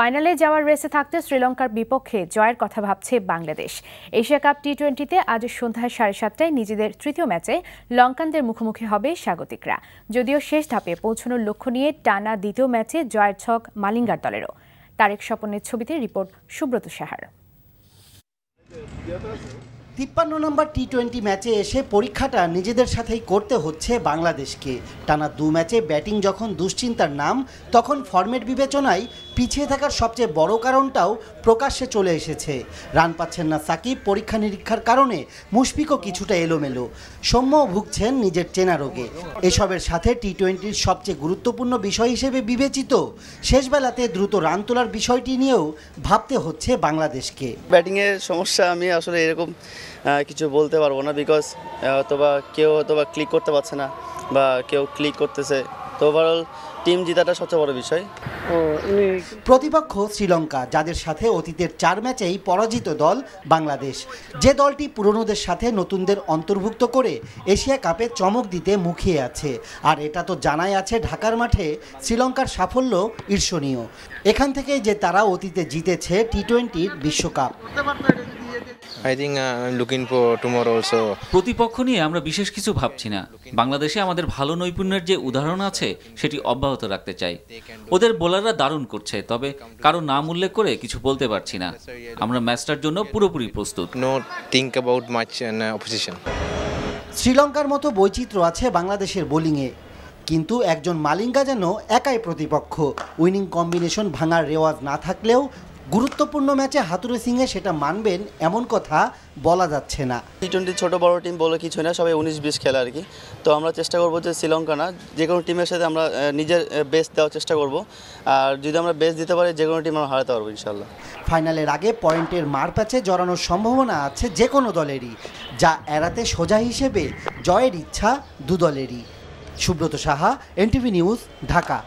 ফাইনালে যাওয়ার রেসে থাকতে শ্রীলঙ্কার বিপক্ষে জয়ের কথা ভাবছে বাংলাদেশ। এশিয়া কাপ টি-20তে আজ সন্ধ্যায় 7:30টায় নিজেদের তৃতীয় ম্যাচে লঙ্কানদের মুখোমুখি হবে স্বাগতিকরা। যদিও শেষ ধাপে পৌঁছানোর লক্ষ্য নিয়ে টানা দ্বিতীয় ম্যাচে জয়ের ছক মালিঙ্গার দলেরও। তারেক স্বপনের ছবিতে রিপোর্ট সুব্রত সাহার। 53 নম্বর টি-20 ম্যাচে এসে পরীক্ষাটা নিজেদের সাথেই করতে হচ্ছে বাংলাদেশকে। টানা 2 ম্যাচে ব্যাটিং যখন দুশ্চিন্তার নাম, তখন ফরম্যাট বিবেচনায় পিছিয়ে থাকার সবচেয়ে বড় কারণটাও প্রকাশ্যে চলে এসেছে। রান পাচ্ছেন না সাকিব, পরীক্ষা নিরীক্ষার কারণে মুশফিকও কিছুটা এলোমেলো, সৌম্যও ভুগছেন নিজের চেনা রোগে। এসবের সাথে টি-20র সবচেয়ে গুরুত্বপূর্ণ বিষয় হিসেবে বিবেচিত শেষ বেলাতে দ্রুত রান তোলার বিষয়টি নিয়েও ভাবতে হচ্ছে বাংলাদেশকে। ব্যাটিংয়ের সমস্যা আমি আসলে এরকম কিছু বলতে পারবো না, বিকজ কেউ ক্লিক করতে পারছে না বা কেউ ক্লিক করতেছে। তো ওভারঅল টিম জিতাটা সবচেয়ে বড় বিষয়। প্রতিপক্ষ শ্রীলঙ্কা, যাদের সাথে অতীতের 4 ম্যাচেই পরাজিত দল বাংলাদেশ, যে দলটি পুরনোদের সাথে নতুনদের অন্তর্ভুক্ত করে এশিয়া কাপে চমক দিতে মুখিয়ে আছে। আর এটা তো জানাই আছে, ঢাকার মাঠে শ্রীলঙ্কার সাফল্য ঈর্ষণীয়। এখান থেকেই যে তারা অতীতে জিতেছে টি-20 বিশ্বকাপ। প্রতিপক্ষ নিয়ে আমরা বিশেষ কিছু ভাবছি না। বাংলাদেশে আমাদের ভালো নৈপুণ্যের যে উদাহরণ আছে সেটি অব্যাহত রাখতে চাই। ওদের বোলাররা দারুণ করছে, তবে কারো নাম উল্লেখ করে কিছু বলতে পারছি না। আমরা ম্যাচটার জন্য পুরোপুরি প্রস্তুত। শ্রীলঙ্কার মতো বৈচিত্র্য আছে বাংলাদেশের বোলিংয়ে, কিন্তু একজন মালিঙ্গা যেন একাই প্রতিপক্ষ। উইনিং কম্বিনেশন ভাঙার রেওয়াজ না থাকলেও গুরুত্বপূর্ণ ম্যাচে হাতুড়ে সিংহে সেটা মানবেন এমন কথা বলা যাচ্ছে না। টি-20 ছোট বড় টিম বলে কিছু না, সবাই 19-20 খেলে আর কি। তো আমরা চেষ্টা করবো যে শ্রীলঙ্কা না, যে কোনো টিমের সাথে আমরা নিজের বেস্ট দেওয়ার চেষ্টা করব। আর যদি আমরা বেস্ট দিতে পারি, যে কোনো টিম আমরা হারাতে পারবো ইনশাল্লাহ। ফাইনালের আগে পয়েন্টের মারপ্যাচে জড়ানোর সম্ভাবনা আছে যে কোনো দলেরই, যা এড়াতে সোজা হিসেবে জয়ের ইচ্ছা দু দলেরই। Subrata Saha, NTV news, Dhaka.